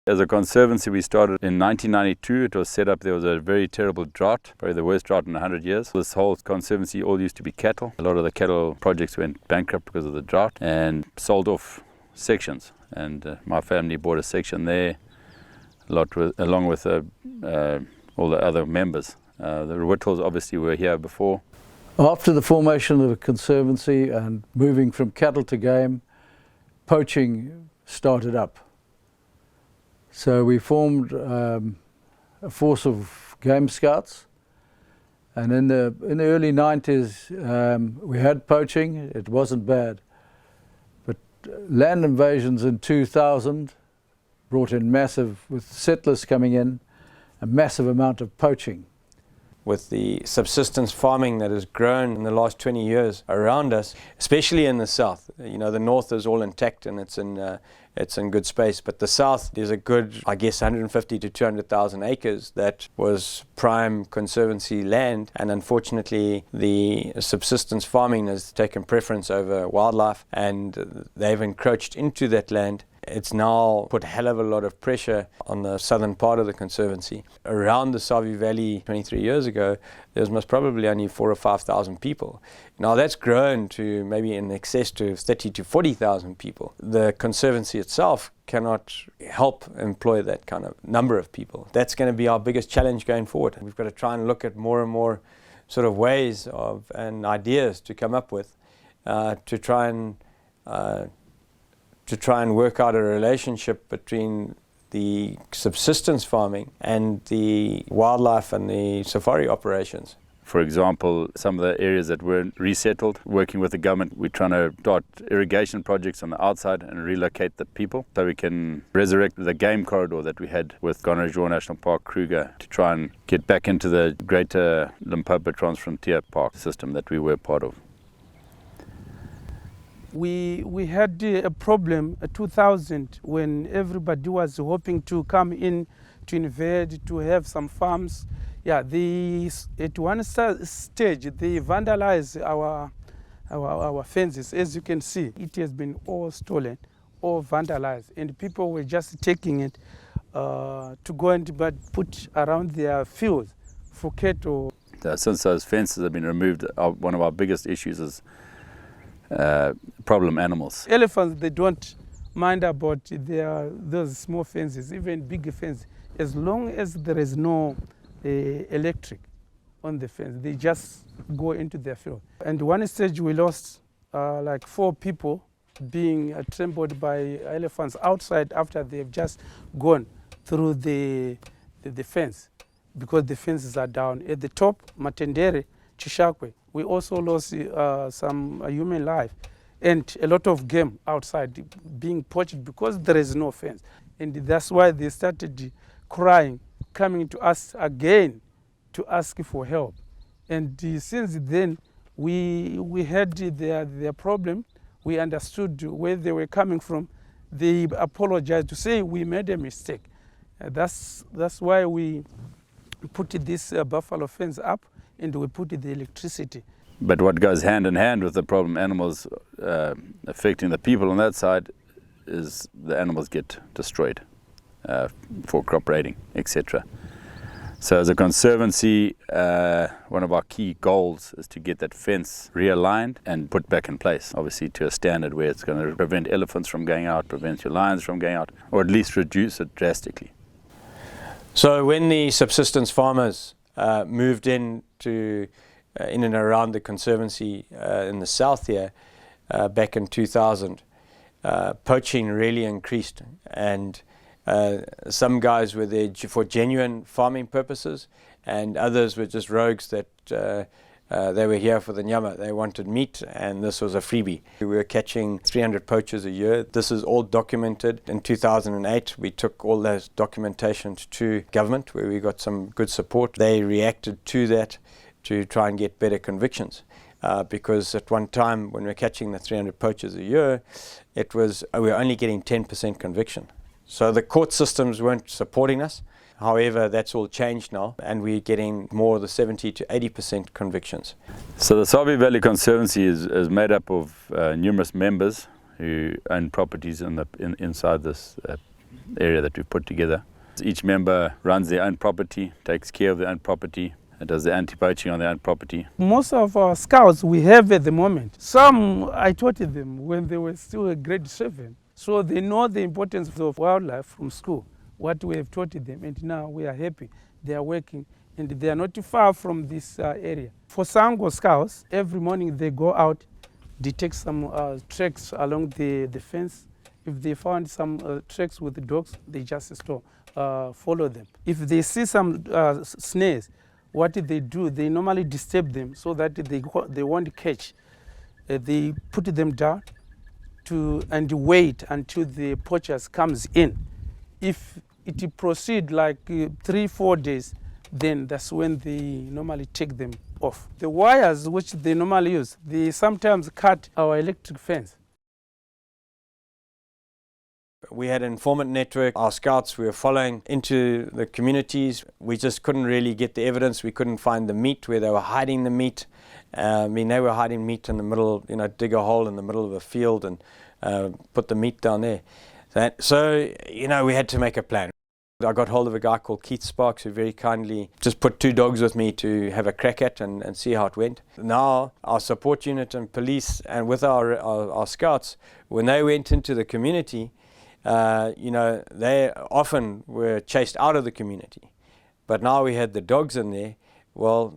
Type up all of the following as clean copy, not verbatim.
As a conservancy, we started in 1992. It was set up, there was a very terrible drought, probably the worst drought in 100 years. This whole conservancy all used to be cattle. A lot of the cattle projects went bankrupt because of the drought and sold off sections. And my family bought a section there, along with all the other members. The Whittles obviously were here before. After the formation of the conservancy and moving from cattle to game, poaching started up. So we formed a force of game scouts, and in the early 90s we had poaching. It wasn't bad, but land invasions in 2000 brought in with settlers coming in, a massive amount of poaching. With the subsistence farming that has grown in the last 20 years around us, especially in the south. You know, the north is all intact and it's in good space, but the south is a good, I guess, 150 to 200,000 acres that was prime conservancy land, and unfortunately the subsistence farming has taken preference over wildlife and they've encroached into that land. It's now put a hell of a lot of pressure on the southern part of the conservancy. Around the Save Valley 23 years ago, there was most probably only 4,000 or 5,000 people. Now that's grown to maybe in excess to 30,000 to 40,000 people. The conservancy itself cannot help employ that kind of number of people. That's going to be our biggest challenge going forward. We've got to try and look at more and more sort of ways and ideas to come up with to try and work out a relationship between the subsistence farming and the wildlife and the safari operations. For example, some of the areas that weren't resettled, working with the government, we're trying to start irrigation projects on the outside and relocate the people so we can resurrect the game corridor that we had with Gonarezhou National Park, Kruger, to try and get back into the greater Limpopo Transfrontier Park system that we were part of. We had a problem in 2000 when everybody was hoping to come in to invade, to have some farms. Yeah, at one stage they vandalized our fences. As you can see, it has been all stolen, all vandalized, and people were just taking it to go and put around their fields for cattle. Since those fences have been removed, one of our biggest issues is problem animals. Elephants, they don't mind about those small fences, even big fences. As long as there is no electric on the fence, they just go into their field. And one stage we lost like 4 people being trampled by elephants outside after they've just gone through the fence, because the fences are down. At the top, Matendere, Chishakwe, we also lost some human life and a lot of game outside being poached because there is no fence. And that's why they started crying, coming to us again to ask for help. And since then, we had their problem. We understood where they were coming from. They apologized to say we made a mistake. That's why we put this buffalo fence up, and we put the electricity. But what goes hand in hand with the problem animals affecting the people on that side is the animals get destroyed for crop raiding, etc. So as a conservancy, one of our key goals is to get that fence realigned and put back in place, obviously to a standard where it's going to prevent elephants from going out, prevent your lions from going out, or at least reduce it drastically. So when the subsistence farmers moved in and around the conservancy in the south here back in 2000, poaching really increased, and some guys were there for genuine farming purposes, and others were just rogues that they were here for the nyama. They wanted meat, and this was a freebie. We were catching 300 poachers a year. This is all documented. In 2008, we took all those documentations to government, where we got some good support. They reacted to that to try and get better convictions. Because at one time, when we were catching the 300 poachers a year, we were only getting 10% conviction. So the court systems weren't supporting us. However, that's all changed now, and we're getting more of the 70 to 80% convictions. So the Save Valley Conservancy is made up of numerous members who own properties inside this area that we put together. Each member runs their own property, takes care of their own property, and does the anti-poaching on their own property. Most of our scouts we have at the moment, some I taught them when they were still a grade 7. So they know the importance of wildlife from school, what we have taught them, and now we are happy. They are working and they are not too far from this area. For Sango scouts, every morning they go out, detect some tracks along the fence. If they found some tracks with the dogs, they just follow them. If they see some snares, what they do, they normally disturb them so that they won't catch. They put them down and wait until the poachers comes in. If it proceeds like 3-4 days, then that's when they normally take them off. The wires which they normally use, they sometimes cut our electric fence. We had an informant network. Our scouts were following into the communities. We just couldn't really get the evidence. We couldn't find the meat, where they were hiding the meat. They were hiding meat in the middle, dig a hole in the middle of a field and put the meat down there. So, we had to make a plan. I got hold of a guy called Keith Sparks, who very kindly just put 2 dogs with me to have a crack at and see how it went. Now, our support unit and police and with our scouts, when they went into the community, they often were chased out of the community. But now we had the dogs in there, well,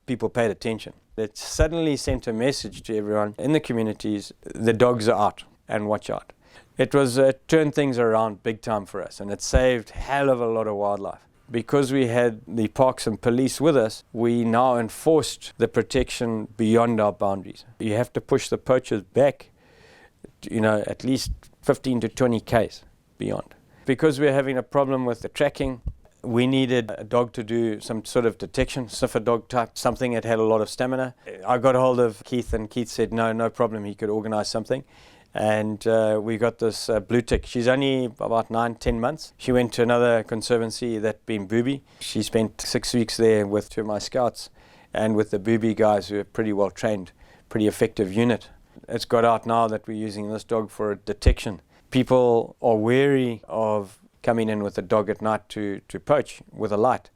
people paid attention. It suddenly sent a message to everyone in the communities, the dogs are out and watch out. It turned things around big time for us, and it saved hell of a lot of wildlife. Because we had the parks and police with us, we now enforced the protection beyond our boundaries. You have to push the poachers back, at least 15 to 20 k's beyond. Because we're having a problem with the tracking, we needed a dog to do some sort of detection, sniffer dog type, something that had a lot of stamina. I got a hold of Keith, and Keith said no problem, he could organize something. And we got this blue tick. She's only about 9-10 months. She went to another conservancy, that being Booby. She spent 6 weeks there with 2 of my scouts and with the Booby guys, who are pretty well trained, pretty effective unit. It's got out now that we're using this dog for detection. People are wary of coming in with a dog at night to poach with a light.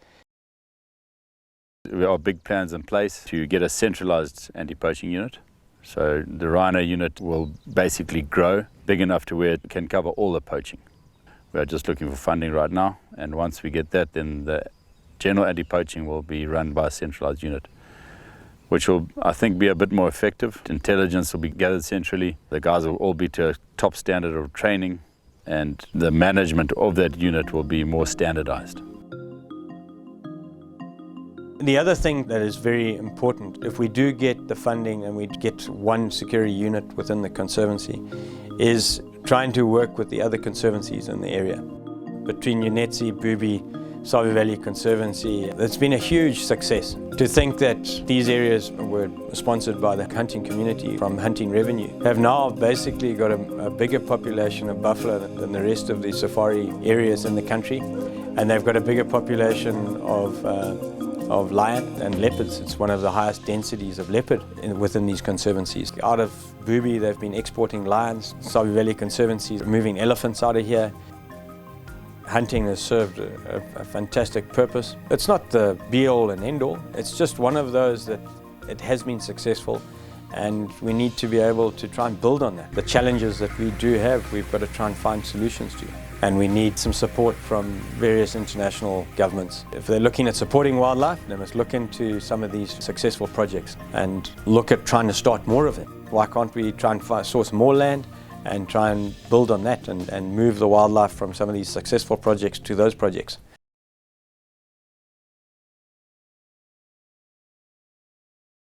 There are big plans in place to get a centralized anti-poaching unit. So the rhino unit will basically grow big enough to where it can cover all the poaching. We are just looking for funding right now, and once we get that, then the general anti-poaching will be run by a centralized unit, which will, I think, be a bit more effective. Intelligence will be gathered centrally. The guys will all be to a top standard of training, and the management of that unit will be more standardized. The other thing that is very important, if we do get the funding and we get one security unit within the Conservancy, is trying to work with the other conservancies in the area. Between Unetsi, Booby, Save Valley Conservancy, it's been a huge success. To think that these areas were sponsored by the hunting community from hunting revenue have now basically got a bigger population of buffalo than the rest of the safari areas in the country, and they've got a bigger population of lion and leopards. It's one of the highest densities of leopard within these conservancies. Out of Booby, they've been exporting lions. Save Valley Conservancy is moving elephants out of here. Hunting has served a fantastic purpose. It's not the be-all and end-all. It's just one of those that it has been successful, and we need to be able to try and build on that. The challenges that we do have, we've got to try and find solutions to. And we need some support from various international governments. If they're looking at supporting wildlife, they must look into some of these successful projects and look at trying to start more of it. Why can't we try and source more land and try and build on that and move the wildlife from some of these successful projects to those projects?